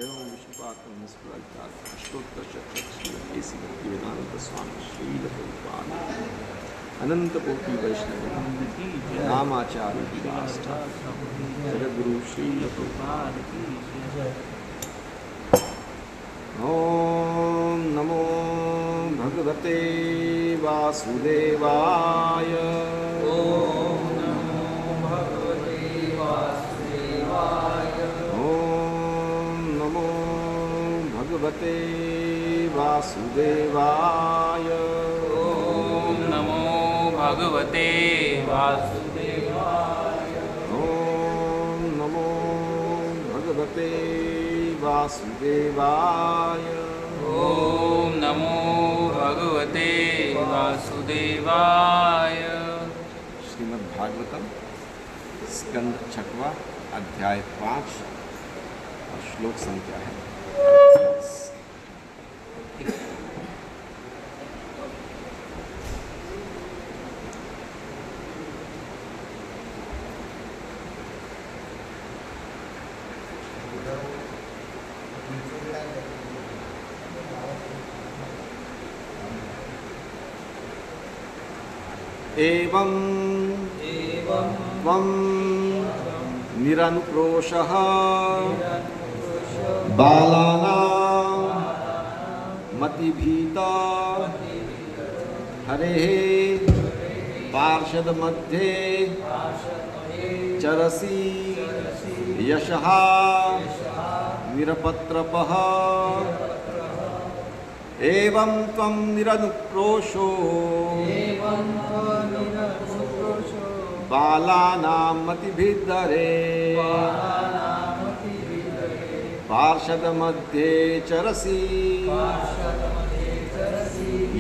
एवं विष्णुपात्रं श्री भक्तिवेदांत स्वामी श्रील प्रभुपाद अनंतकोटि वैष्णव नामाचार्य विदाष्टा जगद्गुरु श्रील प्रभुपाद की जय। ओम नमो भगवते वासुदेवाय। ओम नमो भगवते वासुदेवाय। ओम नमो भगवते वासुदेवाय। ओम नमो भगवते वासुदेवाय। ओम नमो भगवते वासुदेवाय। ओम नमो भगवते वासुदेवाय। श्रीमद्भागवतम स्कंद 6वां अध्याय 5 और श्लोक संख्या है 28। एवं त्वं निरनुक्रोशः बालानां मतिभीता हरेः पार्षदमध्ये चरसि यशः निरपत्रपः। एवं त्वं निरनुक्रोशो बालानां मतिभिद्धरे पार्षदमध्ये चरसि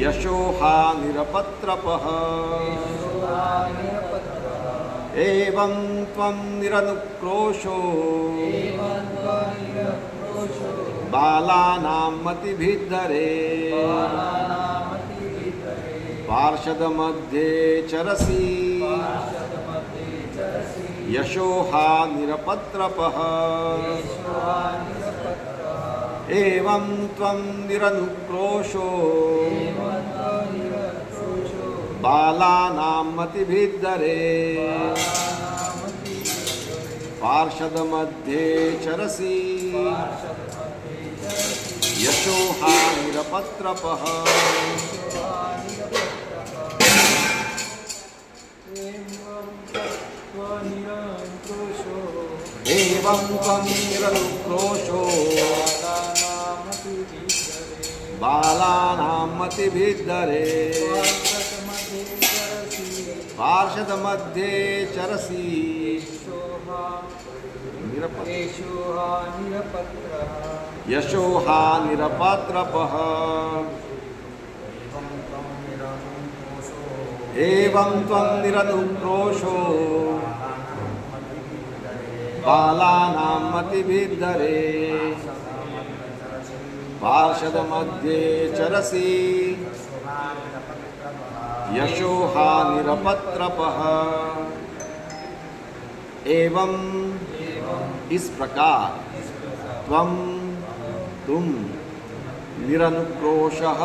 यशोहा निरपत्रपः। एवं त्वं निरनुक्रोशो बालानां मतिभिद्धरे पार्षदमध्ये चरसि यशोहा निरपत्रपः। एवं त्वं निरनुक्रोशो बालानां मतिभिद्धरे पार्षदमध्ये चरसि यशोहा निरपत्रपः। एवं त्वं निरनुक्रोशो बालानां मतिभिद्धरे पार्षदमध्ये चरसि यशोहा निरपत्रपः। एवं त्वं निरनुक्रोशो बालानां मतिभिद्धरे पार्षदमध्ये चरसि यशोहा निरपत्रपः। एवं इस प्रकार तुम निरनुक्रोशः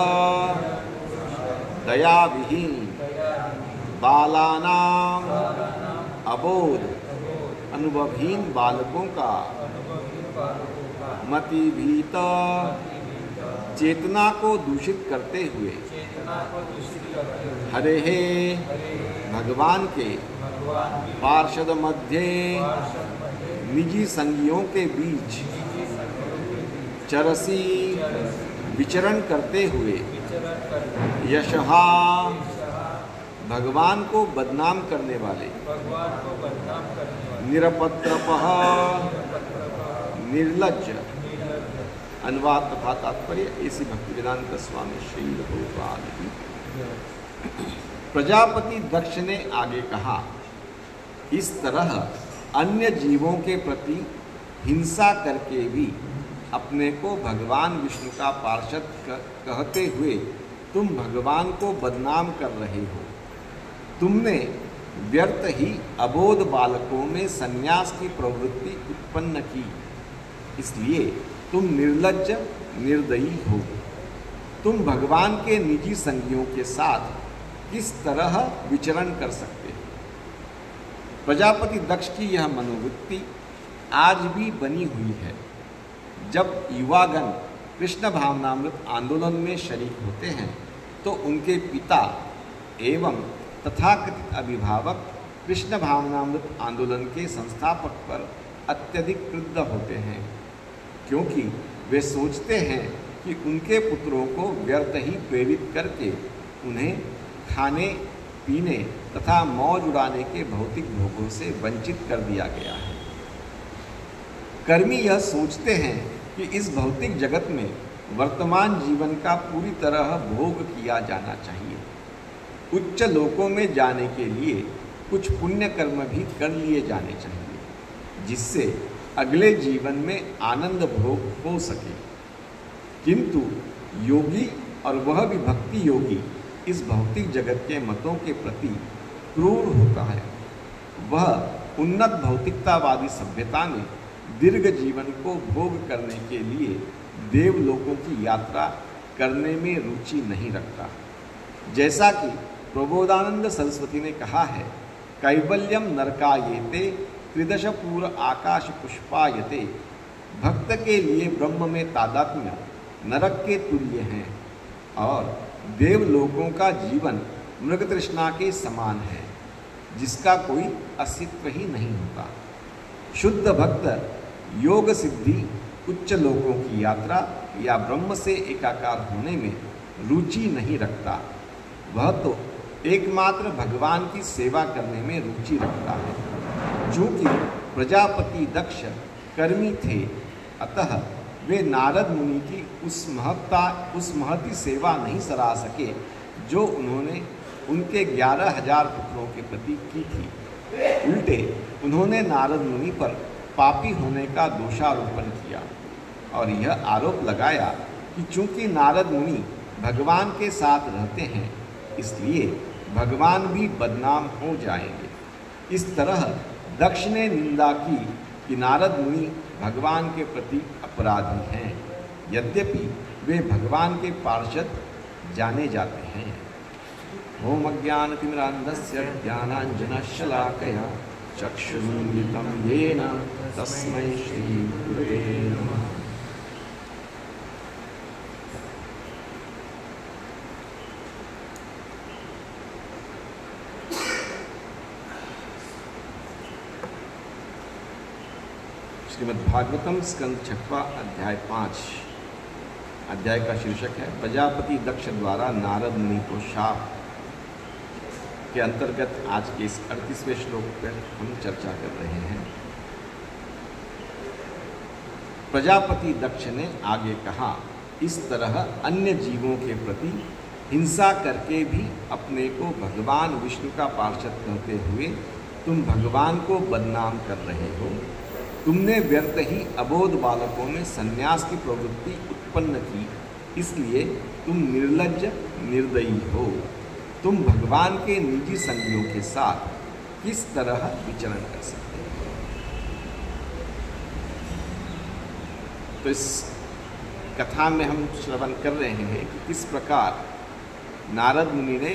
दयाविहीन बालानां अबोध अनुभवहीन बालकों का मतिभीत चेतना को दूषित करते हुए हरे हे भगवान के पार्षद मध्य निजी संगियों के बीच चरसी विचरण करते हुए यशहा भगवान को बदनाम करने वाले निरपत्रपः निर्लज्ज। अनुवाद तथा तात्पर्य ऐसी भक्तिवेदांत स्वामी श्रील प्रभुपाद की। प्रजापति दक्ष ने आगे कहा, इस तरह अन्य जीवों के प्रति हिंसा करके भी अपने को भगवान विष्णु का पार्षद कहते हुए तुम भगवान को बदनाम कर रहे हो। तुमने व्यर्थ ही अबोध बालकों में संन्यास की प्रवृत्ति उत्पन्न की, इसलिए तुम निर्लज्ज निर्दयी हो। तुम भगवान के निजी संगियों के साथ किस तरह विचरण कर सकते हो? प्रजापति दक्ष की यह मनोवृत्ति आज भी बनी हुई है। जब युवागण कृष्ण भावनामृत आंदोलन में शरीक होते हैं तो उनके पिता एवं तथाकथित अभिभावक कृष्ण भावनामृत आंदोलन के संस्थापक पर अत्यधिक क्रुद्ध होते हैं, क्योंकि वे सोचते हैं कि उनके पुत्रों को व्यर्थ ही प्रेरित करके उन्हें खाने पीने तथा मौज उड़ाने के भौतिक भोगों से वंचित कर दिया गया है। कर्मी यह सोचते हैं कि इस भौतिक जगत में वर्तमान जीवन का पूरी तरह भोग किया जाना चाहिए। उच्च लोकों में जाने के लिए कुछ पुण्य कर्म भी कर लिए जाने चाहिए, जिससे अगले जीवन में आनंद भोग हो सके। किंतु योगी, और वह भी भक्ति योगी, इस भौतिक जगत के मतों के प्रति क्रूर होता है। वह उन्नत भौतिकतावादी सभ्यता में दीर्घ जीवन को भोग करने के लिए देवलोकों की यात्रा करने में रुचि नहीं रखता। जैसा कि प्रबोधानंद सरस्वती ने कहा है, कैवल्यम नरकायेते त्रिदश पूर्व आकाश पुष्पायते। भक्त के लिए ब्रह्म में तादात्म्य नरक के तुल्य हैं और देवलोकों का जीवन मृग तृष्णा के समान है, जिसका कोई अस्तित्व ही नहीं होता। शुद्ध भक्त योग सिद्धि, उच्च लोकों की यात्रा या ब्रह्म से एकाकार होने में रुचि नहीं रखता। वह तो एकमात्र भगवान की सेवा करने में रुचि रखता है। चूँकि प्रजापति दक्ष कर्मी थे, अतः वे नारद मुनि की उस महती सेवा नहीं सराह सके जो उन्होंने उनके 11,000 पुत्रों के प्रति की थी। उल्टे उन्होंने नारद मुनि पर पापी होने का दोषारोपण किया और यह आरोप लगाया कि चूंकि नारद मुनि भगवान के साथ रहते हैं, इसलिए भगवान भी बदनाम हो जाएंगे। इस तरह दक्ष ने निंदा की कि नारद मुनि भगवान के प्रति अपराधी हैं, यद्यपि वे भगवान के पार्षद जाने जाते हैं। ओम अज्ञानतिमिरान्धस्य ज्ञानाञ्जनशलाकया चक्षुरुन्मिलितं येन तस्मै श्रीगुरवे नमः। श्रीमद्भागवतम स्कंद 6वां अध्याय 5। अध्याय का शीर्षक है प्रजापति दक्ष द्वारा नारद मुनि को शाप। के अंतर्गत आज के इस 38वें श्लोक पर हम चर्चा कर रहे हैं। प्रजापति दक्ष ने आगे कहा, इस तरह अन्य जीवों के प्रति हिंसा करके भी अपने को भगवान विष्णु का पार्षद कहते हुए तुम भगवान को बदनाम कर रहे हो। तुमने व्यर्थ ही अबोध बालकों में संन्यास की प्रवृत्ति उत्पन्न की, इसलिए तुम निर्लज्ज निर्दयी हो। तुम भगवान के निजी संगियों के साथ किस तरह विचरण कर सकते हो? तो इस कथा में हम श्रवण कर रहे हैं कि किस प्रकार नारद मुनि ने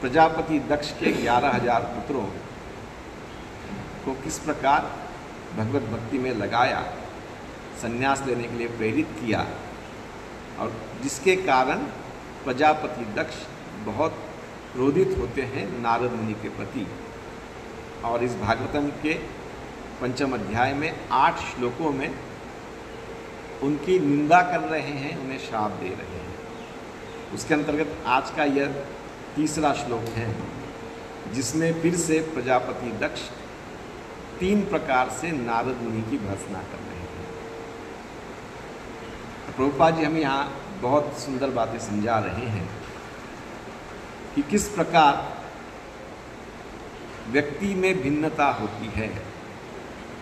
प्रजापति दक्ष के 11,000 पुत्रों को किस प्रकार भगवत भक्ति में लगाया, संन्यास लेने के लिए प्रेरित किया, और जिसके कारण प्रजापति दक्ष बहुत क्रोधित होते हैं नारद मुनि के प्रति। और इस भागवतम के 5वें अध्याय में 8 श्लोकों में उनकी निंदा कर रहे हैं, उन्हें श्राप दे रहे हैं। उसके अंतर्गत आज का यह 3रा श्लोक है, जिसमें फिर से प्रजापति दक्ष 3 प्रकार से नारद मुनि की भर्त्सना कर रहे हैं। प्रभुपाद जी हमें यहाँ बहुत सुंदर बातें समझा रहे हैं कि किस प्रकार व्यक्ति में भिन्नता होती है।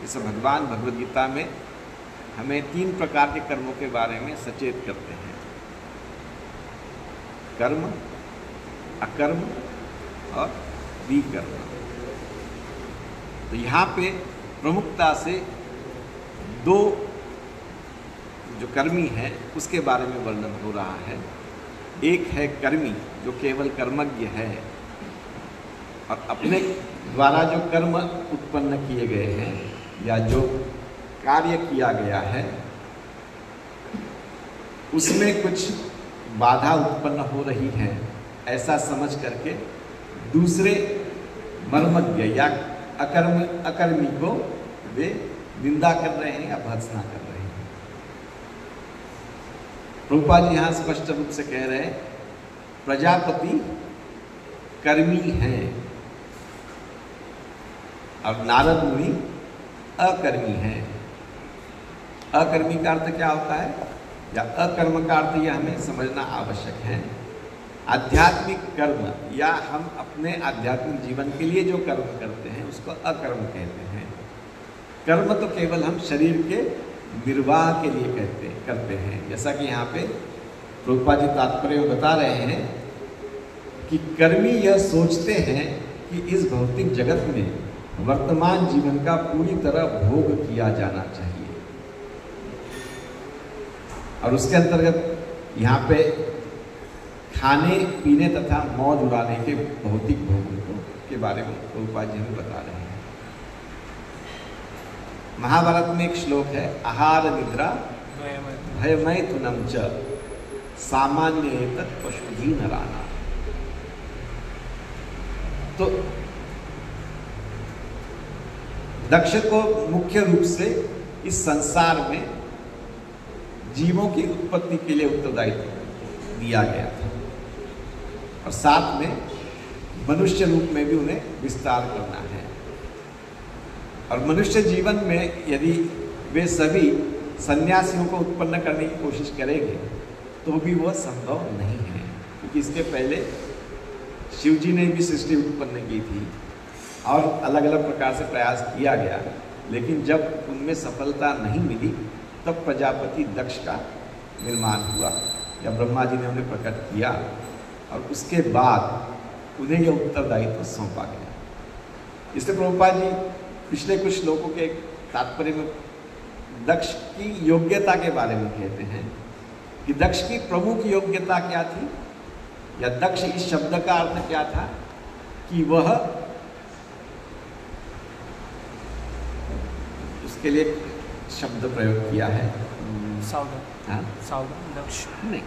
इस भगवान भगवद गीता में हमें 3 प्रकार के कर्मों के बारे में सचेत करते हैं, कर्म, अकर्म और विकर्म। तो यहाँ पे प्रमुखता से दो जो कर्मी है उसके बारे में वर्णन हो रहा है। एक है कर्मी जो केवल कर्मज्ञ है और अपने द्वारा जो कर्म उत्पन्न किए गए हैं या जो कार्य किया गया है उसमें कुछ बाधा उत्पन्न हो रही है ऐसा समझ करके दूसरे मर्मज्ञ या अकर्मी को वे निंदा कर रहे हैं या भर्त्सना कर रहे हैं। प्रभुपाद जी यहाँ स्पष्ट रूप से कह रहे हैं प्रजापति कर्मी हैं और नारद मुनि अकर्मी हैं। अकर्मी का अर्थ क्या होता है या अकर्म का अर्थ यह हमें समझना आवश्यक है। आध्यात्मिक कर्म या हम अपने आध्यात्मिक जीवन के लिए जो कर्म करते हैं उसको अकर्म कहते हैं। कर्म तो केवल हम शरीर के निर्वाह के लिए करते हैं। जैसा कि यहाँ पे प्रभुपाद जी तात्पर्य में बता रहे हैं कि कर्मी यह सोचते हैं कि इस भौतिक जगत में वर्तमान जीवन का पूरी तरह भोग किया जाना चाहिए और उसके अंतर्गत यहाँ पे खाने पीने तथा मौज उड़ाने के भौतिक भोगों के बारे में प्रभुपाद जी हमें बता रहे हैं। महाभारत में एक श्लोक है आहार निद्रा भयमैथुनम च सामान्य एतत् पशुधि नराना। तो दक्ष को मुख्य रूप से इस संसार में जीवों की उत्पत्ति के लिए उत्तरदायित्व दिया गया था और साथ में मनुष्य रूप में भी उन्हें विस्तार करना है। और मनुष्य जीवन में यदि वे सभी सन्यासियों को उत्पन्न करने की कोशिश करेंगे तो भी वह संभव नहीं है, क्योंकि इसके पहले शिव जी ने भी सृष्टि उत्पन्न की थी और अलग अलग प्रकार से प्रयास किया गया, लेकिन जब उनमें सफलता नहीं मिली तब प्रजापति दक्ष का निर्माण हुआ या ब्रह्मा जी ने उन्हें प्रकट किया और उसके बाद उन्हें यह उत्तरदायित्व सौंपा गया। इसलिए प्रभुपाद जी पिछले कुछ श्लोकों के तात्पर्य में दक्ष की योग्यता के बारे में कहते हैं कि दक्ष की प्रमुख योग्यता क्या थी या दक्ष इस शब्द का अर्थ क्या था कि वह उसके लिए शब्द प्रयोग किया है सावधान। सावधान दक्ष नहीं,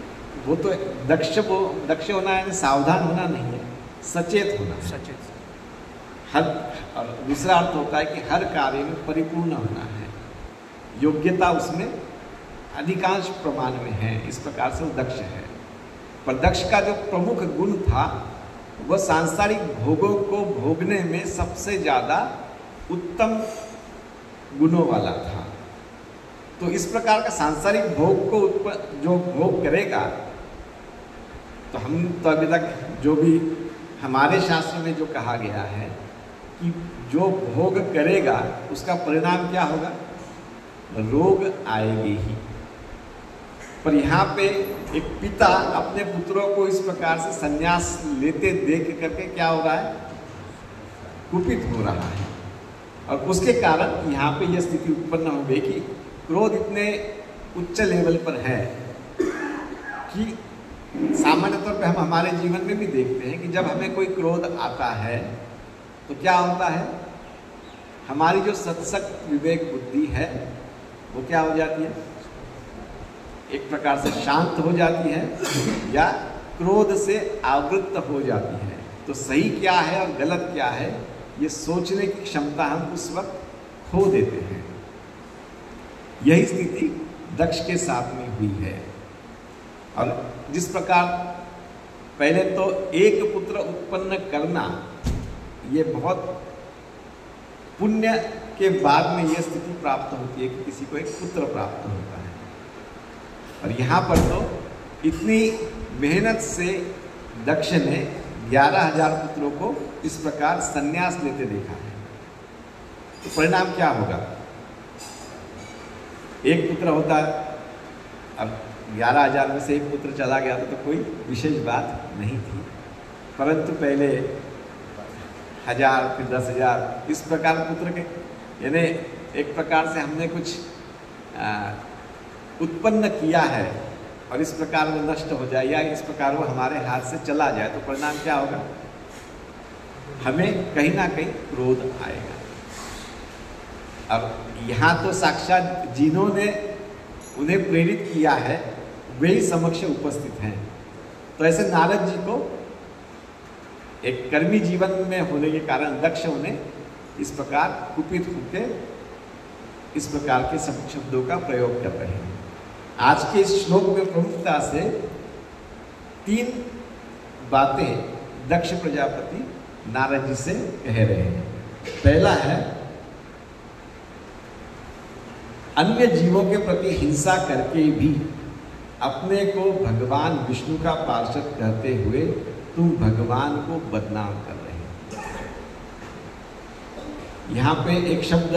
वो तो दक्ष होना है, सावधान होना नहीं है, सचेत होना। सचेत हर और दूसरा अर्थ होता है कि हर कार्य में परिपूर्ण होना है, योग्यता उसमें अधिकांश प्रमाण में है, इस प्रकार से वो दक्ष है। पर दक्ष का जो प्रमुख गुण था वह सांसारिक भोगों को भोगने में सबसे ज़्यादा उत्तम गुणों वाला था। तो इस प्रकार का सांसारिक भोग को जो भोग करेगा, तो हम तो अभी तक जो भी हमारे शास्त्र में जो कहा गया है कि जो भोग करेगा उसका परिणाम क्या होगा, रोग आएगी ही। पर यहाँ पे एक पिता अपने पुत्रों को इस प्रकार से संन्यास लेते देख करके क्या हो रहा है, कुपित हो रहा है और उसके कारण यहाँ पे यह स्थिति उत्पन्न हो गई कि क्रोध इतने उच्च लेवल पर है कि सामान्य तौर पे हम हमारे जीवन में भी देखते हैं कि जब हमें कोई क्रोध आता है तो क्या होता है, हमारी जो सत्सक विवेक बुद्धि है वो क्या हो जाती है, एक प्रकार से शांत हो जाती है या क्रोध से आवृत्त हो जाती है। तो सही क्या है और गलत क्या है ये सोचने की क्षमता हम उस वक्त खो देते हैं। यही स्थिति दक्ष के साथ में हुई है। और जिस प्रकार पहले तो एक पुत्र उत्पन्न करना ये बहुत पुण्य के बाद में यह स्थिति प्राप्त होती है कि किसी को एक पुत्र प्राप्त होता है, और यहाँ पर तो इतनी मेहनत से दक्ष ने 11,000 पुत्रों को इस प्रकार संन्यास लेते देखा है। तो परिणाम क्या होगा, एक पुत्र होता है, अब 11,000 में से एक पुत्र चला गया तो कोई विशेष बात नहीं थी, परंतु पहले 1,000 फिर 10,000 इस प्रकार पुत्र के, यानी एक प्रकार से हमने कुछ उत्पन्न किया है और इस प्रकार वो नष्ट हो जाए या इस प्रकार वो हमारे हाथ से चला जाए तो परिणाम क्या होगा? हमें कहीं ना कहीं क्रोध आएगा। अब यहाँ तो साक्षात जिन्होंने उन्हें प्रेरित किया है वे ही समक्ष उपस्थित हैं। तो ऐसे नारद जी को एक कर्मी जीवन में होने के कारण दक्ष उन्हें इस प्रकार कुपित होकर इस प्रकार के शब्दों का प्रयोग कर रहे हैं। आज के इस श्लोक में प्रमुखता से 3 बातें दक्ष प्रजापति नारद जी से कह रहे हैं। पहला है अन्य जीवों के प्रति हिंसा करके भी अपने को भगवान विष्णु का पार्षद कहते हुए तुम भगवान को बदनाम कर रहे हैं। यहाँ पे एक शब्द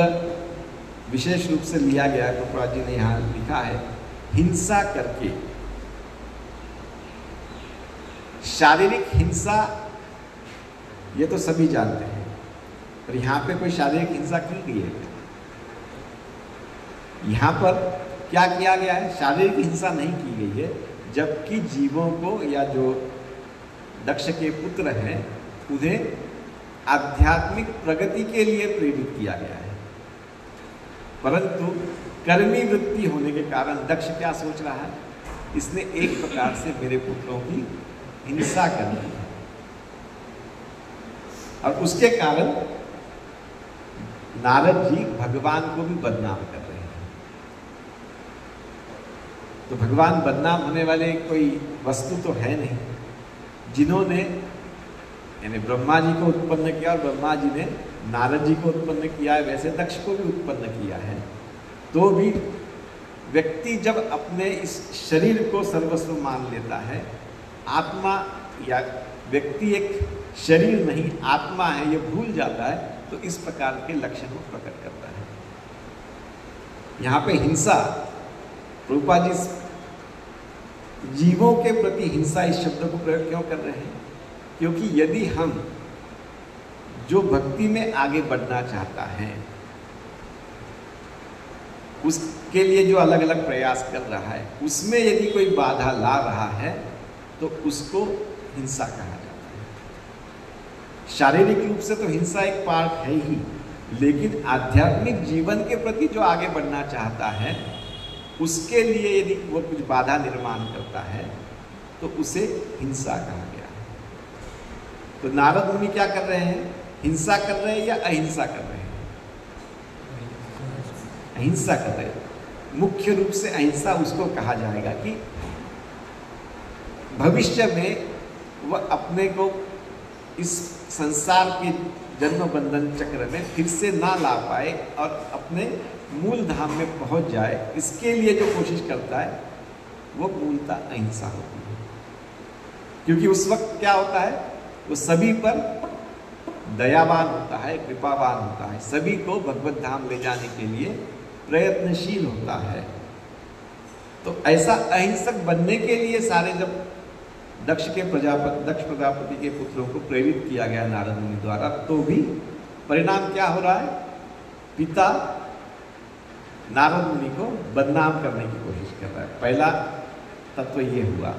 विशेष रूप से लिया गया, कपड़ा जी ने यहाँ लिखा है हिंसा करके। शारीरिक हिंसा ये तो सभी जानते हैं, पर यहाँ पे कोई शारीरिक हिंसा की गई है? यहाँ पर क्या किया गया है? शारीरिक हिंसा नहीं की गई है, जबकि जीवों को या जो दक्ष के पुत्र हैं उन्हें आध्यात्मिक प्रगति के लिए प्रेरित किया गया है। परंतु कर्मी वृत्ति होने के कारण दक्ष क्या सोच रहा है? इसने एक प्रकार से मेरे पुत्रों की हिंसा कर दी है और उसके कारण नारद जी भगवान को भी बदनाम कर रहे हैं। तो भगवान बदनाम होने वाले कोई वस्तु तो है नहीं। जिन्होंने यानी ब्रह्मा जी को उत्पन्न किया और ब्रह्मा जी ने नारद जी को उत्पन्न किया है, वैसे दक्ष को भी उत्पन्न किया है। तो भी व्यक्ति जब अपने इस शरीर को सर्वस्व मान लेता है, आत्मा या व्यक्ति एक शरीर नहीं आत्मा है ये भूल जाता है, तो इस प्रकार के लक्षण को प्रकट करता है। यहाँ पे हिंसा, प्रभुपाद जी जीवों के प्रति हिंसा इस शब्द को प्रयोग क्यों कर रहे हैं? क्योंकि यदि हम जो भक्ति में आगे बढ़ना चाहता है उसके लिए जो अलग अलग प्रयास कर रहा है, उसमें यदि कोई बाधा ला रहा है तो उसको हिंसा कहा जाता है। शारीरिक रूप से तो हिंसा एक पार्ट है ही, लेकिन आध्यात्मिक जीवन के प्रति जो आगे बढ़ना चाहता है उसके लिए यदि वो कुछ बाधा निर्माण करता है तो उसे हिंसा कहा गया है। तो नारद मुनि क्या कर रहे हैं? हिंसा कर रहे हैं या अहिंसा कर रहे हैं? अहिंसा कर रहे हैं। मुख्य रूप से अहिंसा उसको कहा जाएगा कि भविष्य में वह अपने को इस संसार के जन्म बंधन चक्र में फिर से ना ला पाए और अपने मूल धाम में पहुंच जाए, इसके लिए जो कोशिश करता है वो मूलतः अहिंसा होती है। क्योंकि उस वक्त क्या होता है, वो सभी पर दयावान होता है, कृपावान होता है, सभी को भगवत धाम ले जाने के लिए प्रयत्नशील होता है। तो ऐसा अहिंसक बनने के लिए सारे जब दक्ष प्रजापति के पुत्रों को प्रेरित किया गया नारद मुनि द्वारा, तो भी परिणाम क्या हो रहा है? पिता नारद मुनि को बदनाम करने की कोशिश कर रहा है। पहला तत्व ये हुआ।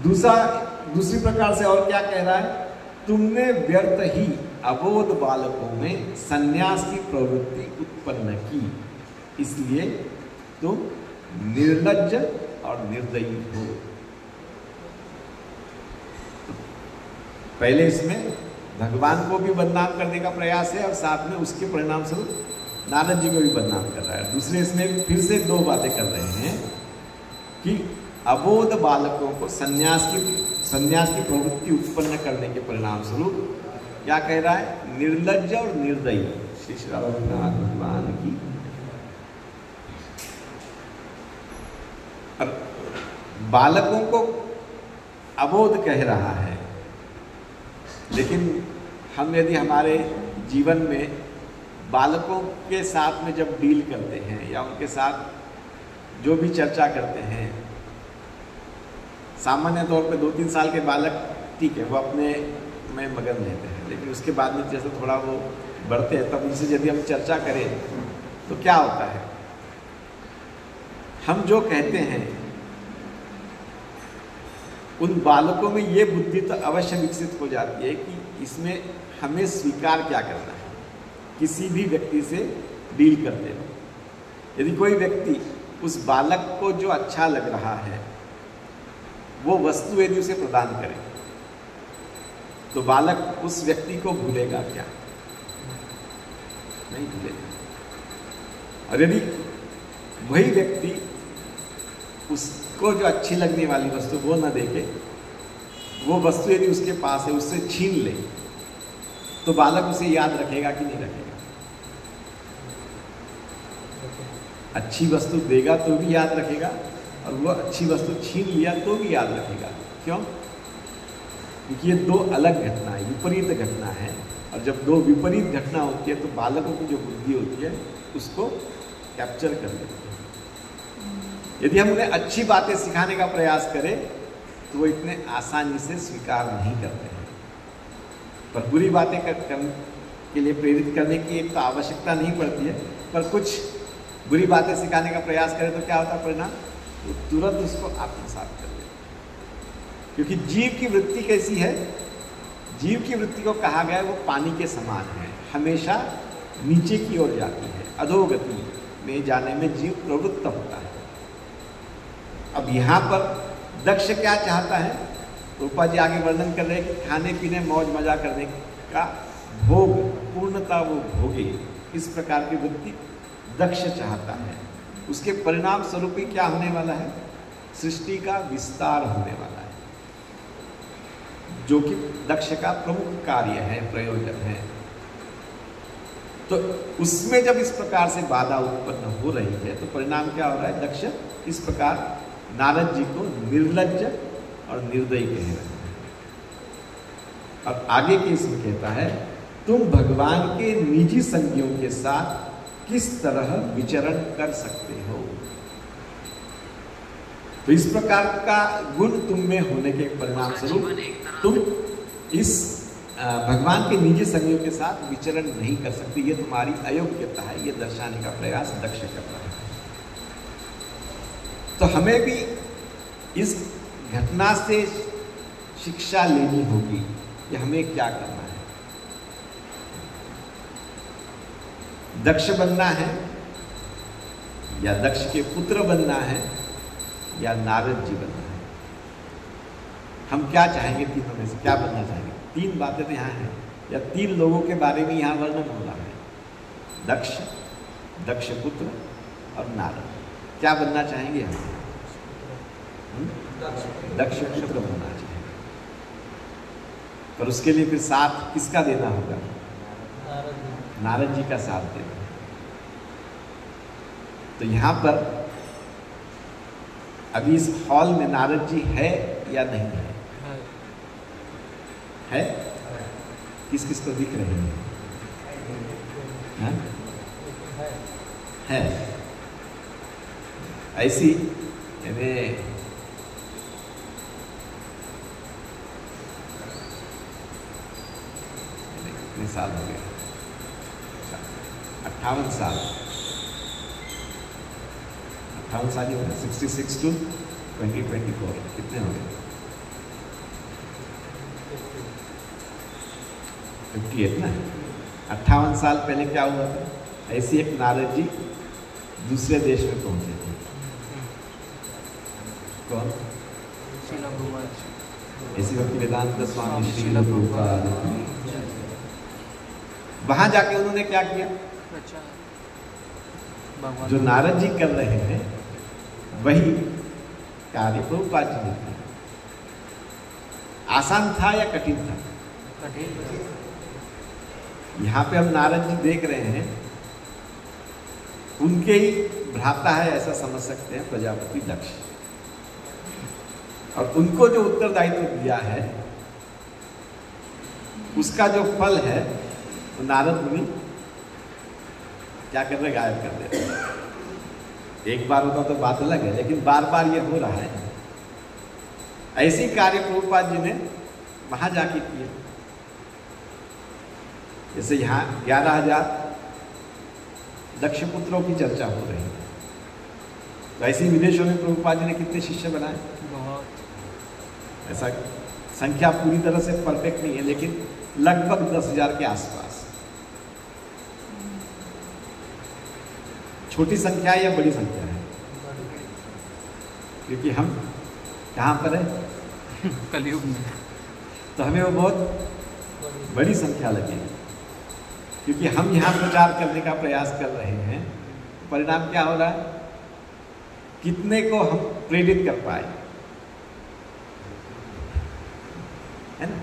दूसरी प्रकार से और क्या कह रहा है? तुमने व्यर्थ ही अबोध बालकों में संन्यास की प्रवृत्ति उत्पन्न की, इसलिए तुम निर्लज्ज और निर्दयी हो। पहले इसमें भगवान को भी बदनाम करने का प्रयास है और साथ में उसके परिणाम स्वरूप नारद जी को भी बदनाम कर रहा है। दूसरे इसमें फिर से 2 बातें कर रहे हैं कि अबोध बालकों को संन्यास की प्रवृत्ति उत्पन्न करने के परिणाम स्वरूप क्या कह रहा है? निर्लज्ज और निर्दयी। श्री श्री रघुनाथ भगवान की। और बालकों को अबोध कह रहा है, लेकिन हम यदि हमारे जीवन में बालकों के साथ में जब डील करते हैं या उनके साथ जो भी चर्चा करते हैं, सामान्य तौर पे 2-3 साल के बालक ठीक है वो अपने में मगन रहते हैं, लेकिन उसके बाद में जैसे थोड़ा वो बढ़ते हैं तब उनसे यदि हम चर्चा करें तो क्या होता है? हम जो कहते हैं उन बालकों में ये बुद्धि तो अवश्य विकसित हो जाती है कि इसमें हमें स्वीकार क्या करना है किसी भी व्यक्ति से डील करते वक्त। यदि कोई व्यक्ति उस बालक को जो अच्छा लग रहा है वो वस्तु यदि उसे प्रदान करे तो बालक उस व्यक्ति को भूलेगा क्या? नहीं भूलेगा। और यदि वही व्यक्ति उसको जो अच्छी लगने वाली वस्तु वो न देखे, वो वस्तु यदि उसके पास है उससे छीन ले, तो बालक उसे याद रखेगा कि नहीं रखेगा? अच्छी वस्तु देगा तो भी याद रखेगा और वो अच्छी वस्तु छीन लिया तो भी याद रखेगा। क्यों? क्योंकि ये दो अलग घटना है, विपरीत घटना है। और जब दो विपरीत घटना होती है तो बालकों की जो बुद्धि होती है उसको कैप्चर कर लेती है। यदि हम उन्हें अच्छी बातें सिखाने का प्रयास करें तो वो इतने आसानी से स्वीकार नहीं करते हैं। पर बुरी बातें करने के लिए प्रेरित करने की एक तो आवश्यकता नहीं पड़ती है, पर कुछ बुरी बातें सिखाने का प्रयास करें तो क्या होता है परिणाम? तो तुरंत उसको आत्मसात कर ले। क्योंकि जीव की वृत्ति कैसी है? जीव की वृत्ति को कहा गया है वो पानी के समान है, हमेशा नीचे की ओर जाती है, अधोगति में जाने में जीव प्रवृत्त होता है। अब यहाँ पर दक्ष क्या चाहता है? रूपा जी आगे वर्णन कर रहे हैं कि खाने पीने मौज मजा करने का भोग, पूर्णता वो भोगे, इस प्रकार की वृत्ति दक्ष चाहता है। उसके परिणाम स्वरूप ही क्या होने वाला है? सृष्टि का विस्तार होने वाला है, जो कि दक्ष का प्रमुख कार्य है, प्रयोजन है। तो उसमें जब इस प्रकार से बाधा उत्पन्न हो रही है तो परिणाम क्या हो रहा है? दक्ष इस प्रकार नारद जी को निर्लज्ज और निर्दयी कह रहे हैं। और आगे के इसमें कहता है, तुम भगवान के निजी संगियों के साथ किस तरह विचरण कर सकते हो? तो इस प्रकार का गुण तुम में होने के परिणाम स्वरूप तुम इस भगवान के निजी संगियों के साथ विचरण नहीं कर सकते। ये तुम्हारी अयोग्यता है, ये दर्शाने का प्रयास दक्ष कर रहा है। तो हमें भी इस घटना से शिक्षा लेनी होगी कि हमें क्या करना है। दक्ष बनना है या दक्ष के पुत्र बनना है या नारद जी बनना है? हम क्या चाहेंगे? तीनों में से क्या बनना चाहेंगे? तीन बातें तो यहाँ हैं, या तीन लोगों के बारे में यहाँ वर्णन हो रहा है, दक्ष, दक्ष पुत्र और नारद। क्या बनना चाहेंगे हम? दक्ष पुत्र बनना चाहिए। पर उसके लिए फिर साथ किसका देना होगा? नारद जी का साथ देना। तो यहाँ पर अभी इस हॉल में नारद जी है या नहीं है? है? किस किस को दिख रहे हैं? है। ऐसी यानी कितने साल हो गए? 58 साल। 58 साल ही हो गए। 66 to 2024 कितने हो गए? 58 ना। 58 साल पहले क्या हुआ था? ऐसे एक नारद जी दूसरे देश में पहुंचे थे। कौन? ऐसी भक्ति वेदांत स्वामी श्रील प्रभुपाद। वहां जाके उन्होंने क्या किया? जो नारद जी कर रहे हैं वही कार्य प्रभुपाद जी ने किया। आसान था या कठिन था? कठिन। यहाँ पे हम नारद जी देख रहे हैं, उनके ही भ्राता है ऐसा समझ सकते हैं प्रजापति दक्ष, और उनको जो उत्तरदायित्व दिया है उसका जो फल है तो नारद मुनि क्या कर रहे? गायब कर देते। एक बार होता तो बात अलग है, लेकिन बार बार ये हो रहा है। ऐसी कार्य प्रभुपाद जी ने वहां जाके किए। जैसे यहाँ 11,000 दक्ष पुत्रों की चर्चा हो रही है, तो ऐसे ही विदेशों में प्रभुपाद जी ने कितने शिष्य बनाए? बहुत। ऐसा संख्या पूरी तरह से परफेक्ट नहीं है, लेकिन लगभग 10,000 के आसपास। छोटी संख्या है या बड़ी संख्या है? क्योंकि हम कहाँ पर है? कलयुग में। तो हमें वो बहुत बड़ी संख्या लगेगी, क्योंकि हम यहाँ प्रचार करने का प्रयास कर रहे हैं। परिणाम क्या हो रहा है? कितने को हम प्रेरित कर पाए, है ना?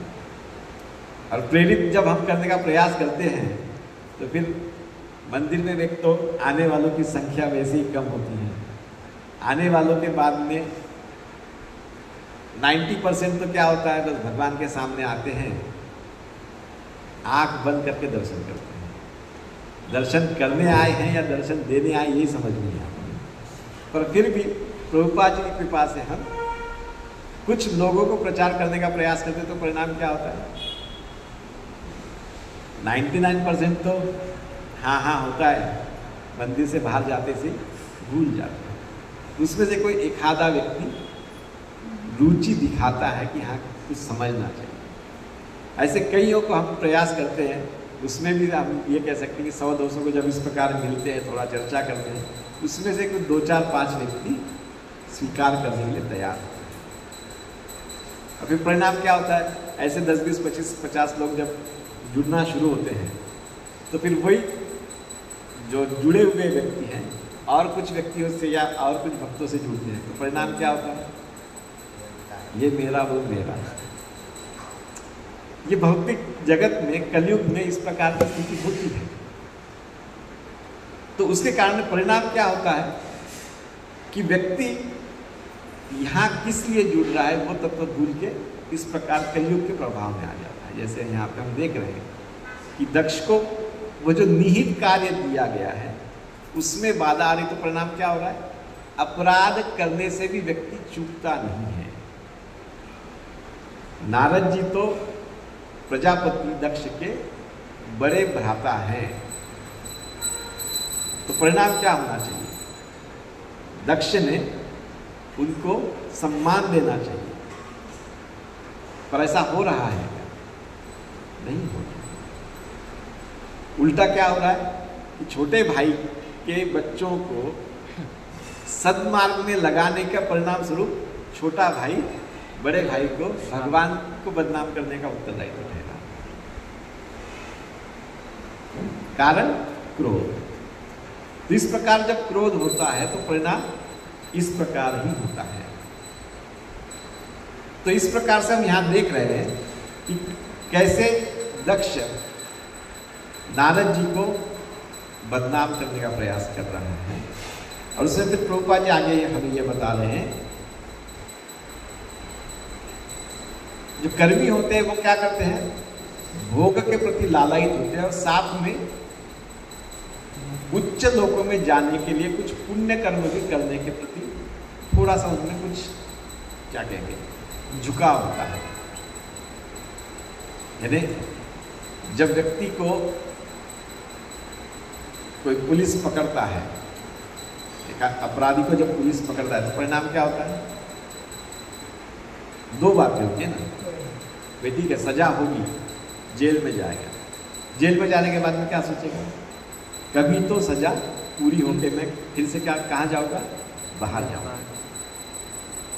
और प्रेरित जब हम करने का प्रयास करते हैं तो फिर मंदिर में एक तो आने वालों की संख्या वैसे ही कम होती है। आने वालों के बाद में 90% तो क्या होता है, बस भगवान के सामने आते हैं, आंख बंद करके दर्शन करते हैं। दर्शन करने आए हैं या दर्शन देने आए, यही समझ नहीं आता। पर फिर भी प्रभुपाद जी की कृपा से हम कुछ लोगों को प्रचार करने का प्रयास करते, तो परिणाम क्या होता है? 99% तो हाँ हाँ होता है, मंदिर से बाहर जाते से भूल जाते हैं। उसमें से कोई एक आधा व्यक्ति रुचि दिखाता है कि हाँ कुछ समझना चाहिए। ऐसे कईयों को हम प्रयास करते हैं, उसमें भी हम ये कह सकते हैं कि 100-200 को जब इस प्रकार मिलते हैं, थोड़ा चर्चा करते हैं, उसमें से कुछ 2-4-5 व्यक्ति स्वीकार करने के लिए तैयार होते हैं। और फिर परिणाम क्या होता है? ऐसे 10, 20, 25, 50 लोग जब जुड़ना शुरू होते हैं, तो फिर वही जो जुड़े हुए व्यक्ति हैं और कुछ व्यक्तियों से या और कुछ भक्तों से जुड़ते हैं, तो परिणाम क्या होता है? ये मेरा, वो मेरा। ये भौतिक जगत में, कलयुग में इस प्रकार की स्थिति होती है। तो उसके कारण परिणाम क्या होता है कि व्यक्ति यहाँ किस लिए जुड़ रहा है वो तत्व भूल के इस प्रकार कलयुग के प्रभाव में आ जाता है। जैसे यहाँ पे हम देख रहे हैं कि दक्ष को वो जो निहित कार्य दिया गया है उसमें बाधा आ रही, तो परिणाम क्या हो रहा है? अपराध करने से भी व्यक्ति चूकता नहीं है। नारद जी तो प्रजापति दक्ष के बड़े भ्राता हैं, तो परिणाम क्या होना चाहिए? दक्ष ने उनको सम्मान देना चाहिए, पर ऐसा हो रहा है क्या? नहीं हो रहा। उल्टा क्या हो रहा है कि छोटे भाई के बच्चों को सद्मार्ग में लगाने का परिणाम स्वरूप छोटा भाई बड़े भाई को, भगवान को बदनाम करने का उत्तरदायित्व ठहरा। कारण क्रोध। तो इस प्रकार जब क्रोध होता है तो परिणाम इस प्रकार ही होता है। तो इस प्रकार से हम यहां देख रहे हैं कि कैसे दक्ष नारद जी को बदनाम करने का प्रयास कर रहा है। और उसमें फिर प्रभुपाद जी आगे हमें ये बता रहे हैं, जो कर्मी होते हैं वो क्या करते हैं? भोग के प्रति लालायित होते हैं और साथ में उच्च लोकों में जाने के लिए कुछ पुण्य कर्म भी करने के प्रति थोड़ा सा उनमें कुछ क्या कहेंगे, झुकाव होता है। यानी जब व्यक्ति को कोई पुलिस पकड़ता है, एक अपराधी को जब पुलिस पकड़ता है, तो परिणाम क्या होता है? दो बातें होती है ना, भाई ठीक है सजा होगी, जेल में जाएगा, जेल में जाने के बाद में क्या सोचेगा? कभी तो सजा पूरी होके मैं फिर से क्या कहाँ जाऊँगा? बाहर जाऊँगा,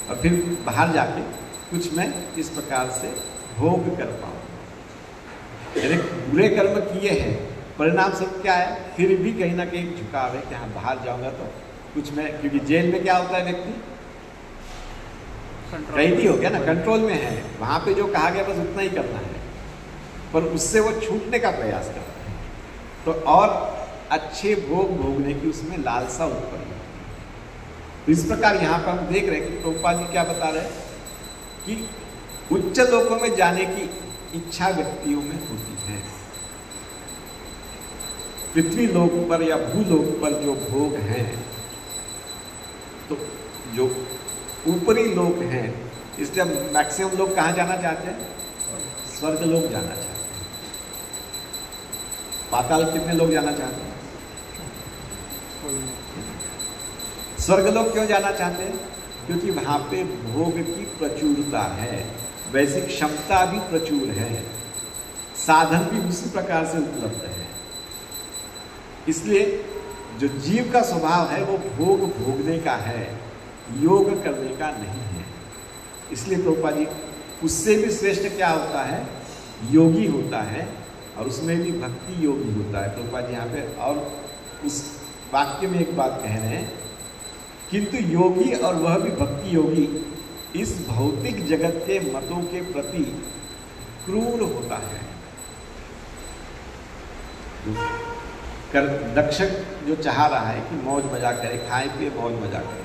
और फिर बाहर जाके कुछ मैं इस प्रकार से भोग कर पाऊँ। यानी बुरे कर्म किए हैं, परिणाम सब क्या है? फिर भी कहीं ना कहीं झुकाव है कि हाँ बाहर जाऊँगा तो कुछ मैं, क्योंकि जेल में क्या होता है, व्यक्ति कैदी हो गया ना, कंट्रोल में है, वहाँ पे जो कहा गया बस उतना ही करना है, पर उससे वो छूटने का प्रयास करता है, तो और अच्छे भोग भोगने की उसमें लालसा उत्पन्न होती है। तो इस प्रकार यहाँ पर हम देख रहे हैं कि प्रभुपाद जी क्या बता रहे हैं कि उच्च लोकों में जाने की इच्छा व्यक्तियों में होती है। पृथ्वी लोक पर या भूलोक पर जो भोग हैं, तो जो ऊपरी लोक हैं, इसलिए मैक्सिमम लोग कहाँ जाना चाहते हैं? स्वर्ग लोक जाना चाहते हैं। पाताल कितने लोग जाना चाहते हैं? स्वर्गलोक क्यों जाना चाहते हैं? क्योंकि वहाँ पे भोग की प्रचुरता है, वैसी क्षमता भी प्रचुर है, साधन भी उसी प्रकार से उपलब्ध है। इसलिए जो जीव का स्वभाव है वो भोग भोगने का है, योग करने का नहीं है। इसलिए प्रभुपाद जी उससे भी श्रेष्ठ क्या होता है? योगी होता है, और उसमें भी भक्ति योगी होता है। प्रभुपाद जी यहाँ पे और उस वाक्य में एक बात कह रहे हैं, किंतु योगी और वह भी भक्ति योगी इस भौतिक जगत के मतों के प्रति क्रूर होता है। दक्षक जो चाह रहा है कि मौज मजा करे, खाए पिए मौज मजा करे,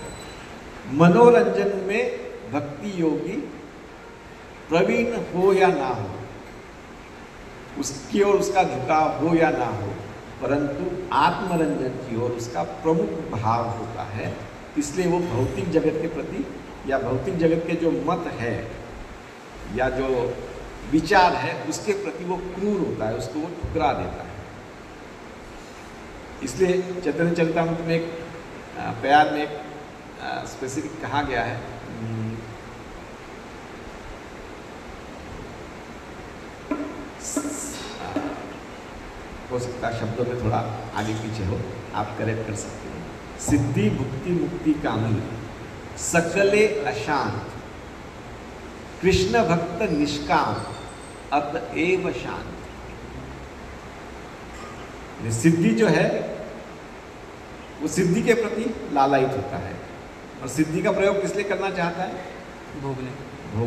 मनोरंजन में भक्ति योगी प्रवीण हो या ना हो, उसकी ओर उसका झुकाव हो या ना हो, परंतु आत्मरंजन की ओर उसका प्रमुख भाव होता है। इसलिए वो भौतिक जगत के प्रति या भौतिक जगत के जो मत है या जो विचार है उसके प्रति वो क्रूर होता है, उसको वो ठुकरा देता है। इसलिए चैतन्य चरितामृत में एक प्यार में एक स्पेसिफिक कहा गया है, हो सकता है शब्दों में थोड़ा आगे पीछे हो, आप करेक्ट कर सकते हैं। सिद्धि भुक्ति मुक्ति कामी सकले अशांत, कृष्ण भक्त निष्काम अतएव शांत। सिद्धि जो है वो सिद्धि के प्रति लालायित होता है, और सिद्धि का प्रयोग किस लिए करना चाहता है? भोगने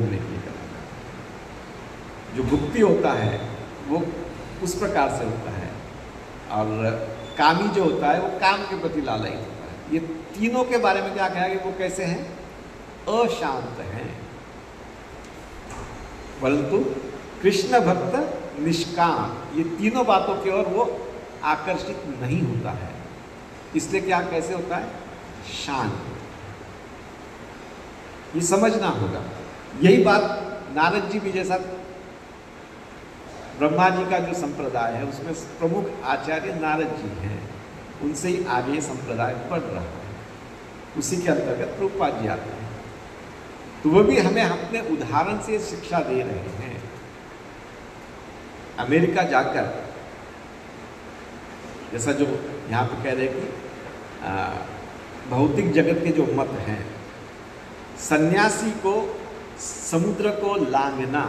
के लिए करना चाहता है। जो भुक्ति होता है वो उस प्रकार से होता है, और कामी जो होता है वो काम के प्रति लालायित होता है। ये तीनों के बारे में क्या कहा कि वो कैसे हैं? अशांत हैं। परंतु कृष्ण भक्त निष्काम, ये तीनों बातों की ओर वो आकर्षित नहीं होता है। इसलिए क्या कैसे होता है? शांत। ये समझना होगा। यही बात नारद जी भी, जैसा ब्रह्मा जी का जो संप्रदाय है उसमें प्रमुख आचार्य नारद जी हैं, उनसे ही आगे संप्रदाय बढ़ रहा है, उसी के अंतर्गत प्रभुपाद जी आते हैं। तो वो भी हमें अपने उदाहरण से शिक्षा दे रहे हैं। अमेरिका जाकर, जैसा जो यहाँ पे कह रहे हैं कि भौतिक जगत के जो मत हैं, सन्यासी को समुद्र को लांघना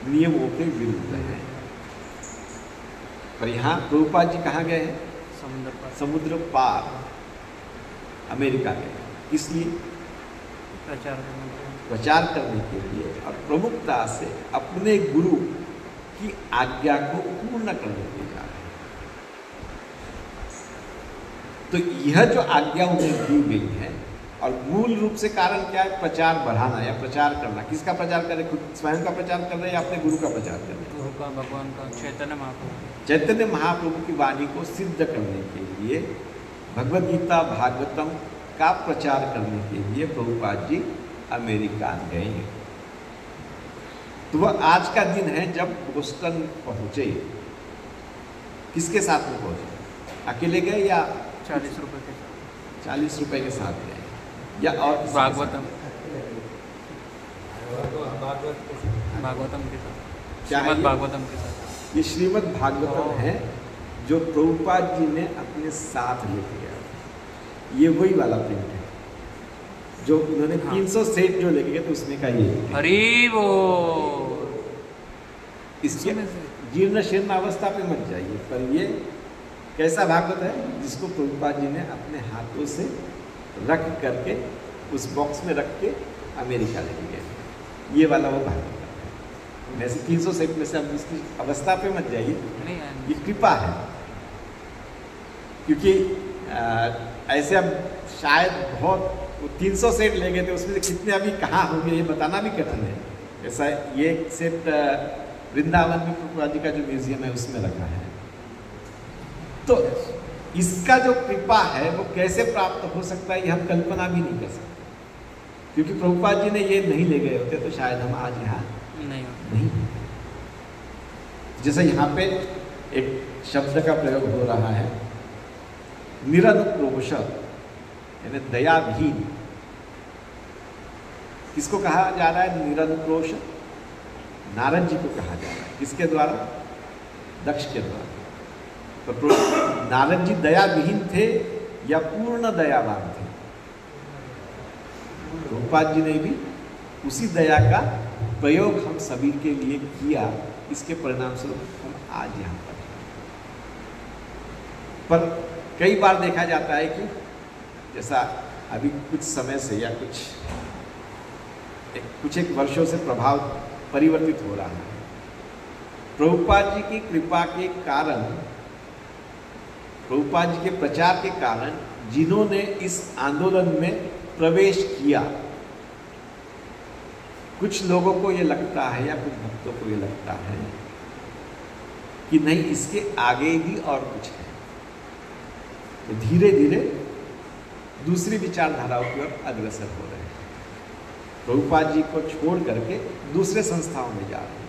नियमों के विरुद्ध है। पर यहाँ प्रभुपाद जी कहाँ गए हैं? समुद्र पार अमेरिका गए। इसलिए प्रचार करने के लिए और प्रमुखता से अपने गुरु की आज्ञा को पूर्ण करने के लिए जा रहे हैं। तो यह जो आज्ञा उन्हें दी गई है, और मूल रूप से कारण क्या है? प्रचार बढ़ाना या प्रचार करना। किसका प्रचार करें? खुद स्वयं का प्रचार कर रहे हैं या अपने गुरु का प्रचार कर रहे हैं? गुरु का, भगवान का, चैतन्य महाप्रभु। चैतन्य महाप्रभु की वाणी को सिद्ध करने के लिए, भगवद गीता भागवतम का प्रचार करने के लिए प्रभुपाद जी अमेरिका गए। तो वह आज का दिन है जब बोस्टन पहुँचे। किसके साथ में पहुँचे? अकेले गए या 40 रुपये के? 40 रुपये के साथ गए या और भागवतम के साथ? क्या है? भागवतम के साथ। ये श्रीमद् भागवतम है जो प्रभुपाद जी ने अपने साथ लेके गया। ये वही वाला प्रिंट है जो उन्होंने 300 सेट जो लेके गए तो उसमें का ये। हरि वो इसके जीर्ण शीर्ण अवस्था पे मत जाइए, पर ये कैसा भागवत है जिसको प्रभुपाद जी ने अपने हाथों से रख करके उस बॉक्स में रख के अमेरिका लेके गए। ये वाला वो भागवत है। वैसे 300 सेट में से अब इसकी अवस्था पे मत जाइए, ये कृपा है। क्योंकि ऐसे अब शायद बहुत 300 सेट ले गए थे, उसमें से कितने अभी कहाँ होंगे ये बताना भी कठिन है। ऐसा ये सेट वृंदावन में प्रभुपाद जी का जो म्यूजियम है उसमें रखा है। तो इसका जो कृपा है वो कैसे प्राप्त हो सकता है ये हम कल्पना भी नहीं कर सकते। क्योंकि प्रभुपाद जी ने ये नहीं ले गए होते तो शायद हम आज यहाँ नहीं। जैसे यहाँ पे एक शब्द का प्रयोग हो रहा है निरनुक्रोश यानी दयाविहीन। किसको कहा जा रहा है निरनुक्रोश? नारद जी को कहा जा रहा है। किसके द्वारा? दक्ष के द्वारा। तो नारद जी दयाविहीन थे या पूर्ण दयावान थे? प्रभुपाद जी ने भी उसी दया का प्रयोग हम सभी के लिए किया। इसके परिणाम स्वरूप हम आज यहाँ पर कई बार देखा जाता है कि जैसा अभी कुछ समय से या कुछ एक वर्षों से प्रभाव परिवर्तित हो रहा है। प्रभुपाद जी की कृपा के कारण, प्रभुपाद जी के प्रचार के कारण जिन्होंने इस आंदोलन में प्रवेश किया, कुछ लोगों को ये लगता है या कुछ भक्तों को ये लगता है कि नहीं, इसके आगे भी और कुछ है। तो धीरे धीरे दूसरी विचारधाराओं की ओर अग्रसर हो रहे हैं। प्रभुपाद जी को छोड़ करके दूसरे संस्थाओं में जा रहे हैं।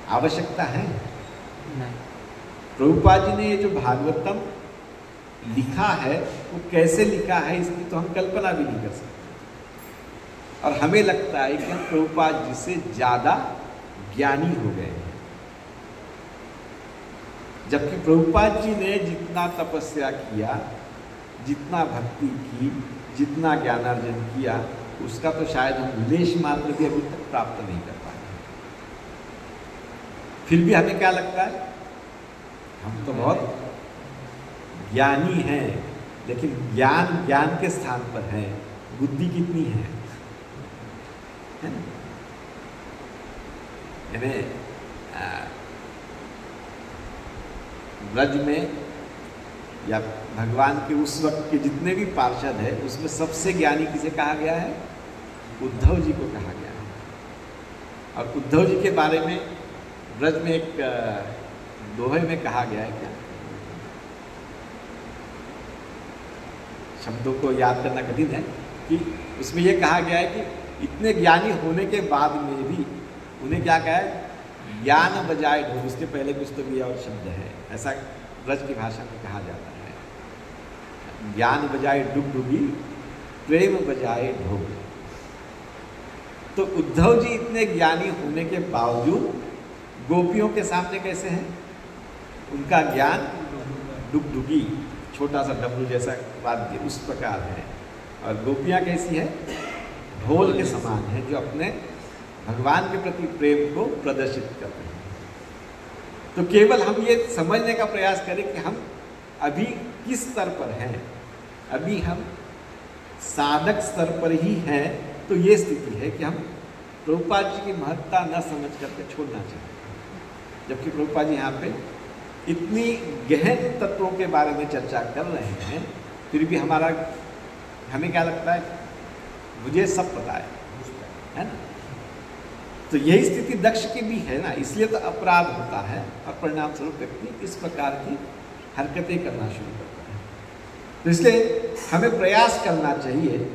आवश्यकता है नहीं। प्रभुपाद जी ने ये जो भागवतम लिखा है वो कैसे लिखा है इसकी तो हम कल्पना भी नहीं कर सकते। और हमें लगता है कि हम प्रभुपाद जी से ज़्यादा ज्ञानी हो गए हैं, जबकि प्रभुपाद जी ने जितना तपस्या किया, जितना भक्ति की, जितना ज्ञानार्जन किया, उसका तो शायद हम लेश मात्र भी अभी तक प्राप्त नहीं कर पाए। फिर भी हमें क्या लगता है, हम तो बहुत ज्ञानी हैं, लेकिन ज्ञान ज्ञान के स्थान पर है, बुद्धि कितनी है ना? यानी ब्रज में या भगवान के उस वक्त के जितने भी पार्षद हैं उसमें सबसे ज्ञानी किसे कहा गया है? उद्धव जी को कहा गया है। और उद्धव जी के बारे में ब्रज में एक दोहे में कहा गया है, क्या शब्दों को याद करना कठिन है, कि उसमें यह कहा गया है कि इतने ज्ञानी होने के बाद में भी उन्हें क्या कहा है? ज्ञान बजाए ढोल। उसके पहले कुछ तो भी और शब्द है, ऐसा ब्रज की भाषा में कहा जाता है। ज्ञान बजाए डुगडुगी, प्रेम बजाए ढोल। तो उद्धव जी इतने ज्ञानी होने के बावजूद गोपियों के सामने कैसे हैं? उनका ज्ञान डुगडुगी, छोटा सा डमरू जैसा वाद्य, उस प्रकार है। और गोपियाँ कैसी है? ढोल के समान है, जो अपने भगवान के प्रति प्रेम को प्रदर्शित करते हैं। तो केवल हम ये समझने का प्रयास करें कि हम अभी किस स्तर पर हैं। अभी हम साधक स्तर पर ही हैं, तो ये स्थिति है कि हम प्रभुपाद जी की महत्ता न समझ करके छोड़ना चाहते हैं। जबकि प्रभुपाद जी यहाँ पे इतनी गहन तत्वों के बारे में चर्चा कर रहे हैं, फिर भी हमें क्या लगता है, मुझे सब पता है ना? तो यही स्थिति दक्ष की भी है ना। इसलिए तो अपराध होता है और परिणाम स्वरूप व्यक्ति इस प्रकार की हरकतें करना शुरू करता है। तो इसलिए हमें प्रयास करना चाहिए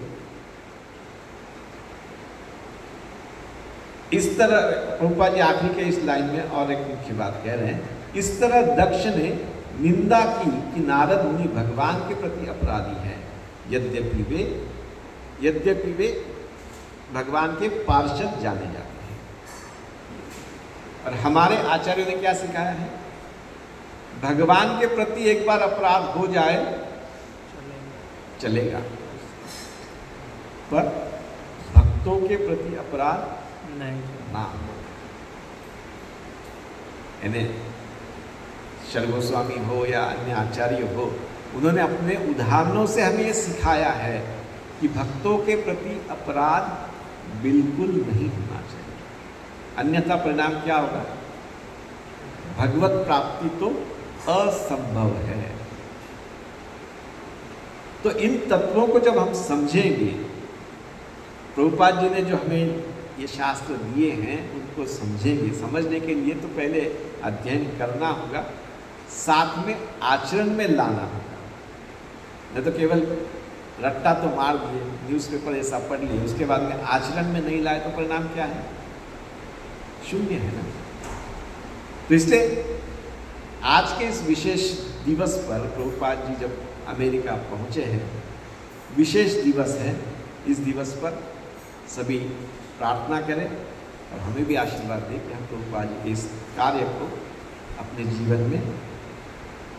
इस तरह। प्रभुपाद जी आखिरी के इस लाइन में और एक मुख्य बात कह रहे हैं, इस तरह दक्ष ने निंदा की कि नारद मुनि भगवान के प्रति अपराधी हैं, यद्यपि वे भगवान के पार्षद जाने जाते हैं। और हमारे आचार्यों ने क्या सिखाया है? भगवान के प्रति एक बार अपराध हो जाए चलेगा, पर भक्तों के प्रति अपराध नहीं ना हो। यानी शर्व गोस्वामी हो या अन्य आचार्य हो, उन्होंने अपने उदाहरणों से हमें ये सिखाया है कि भक्तों के प्रति अपराध बिल्कुल नहीं होना चाहिए, अन्यथा परिणाम क्या होगा? भगवत प्राप्ति तो असंभव है। तो इन तत्वों को जब हम समझेंगे, प्रभुपाद जी ने जो हमें ये शास्त्र दिए हैं उनको समझेंगे। समझने के लिए तो पहले अध्ययन करना होगा, साथ में आचरण में लाना होगा। नहीं तो केवल रट्टा तो मार दिए, न्यूज़पेपर ऐसा पढ़ लिए, उसके बाद में आचरण में नहीं लाए तो परिणाम क्या है? शून्य है ना। तो इसलिए आज के इस विशेष दिवस पर प्रभुपाद जी जब अमेरिका पहुँचे हैं। विशेष दिवस है, इस दिवस पर सभी प्रार्थना करें और हमें भी आशीर्वाद दें कि हम प्रभुपाद जी के इस कार्य को अपने जीवन में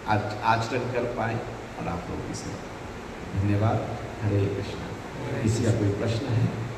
आचरण कर पाएँ और आप लोगों की सेवा। धन्यवाद। हरे कृष्णा। किसी का कोई प्रश्न है?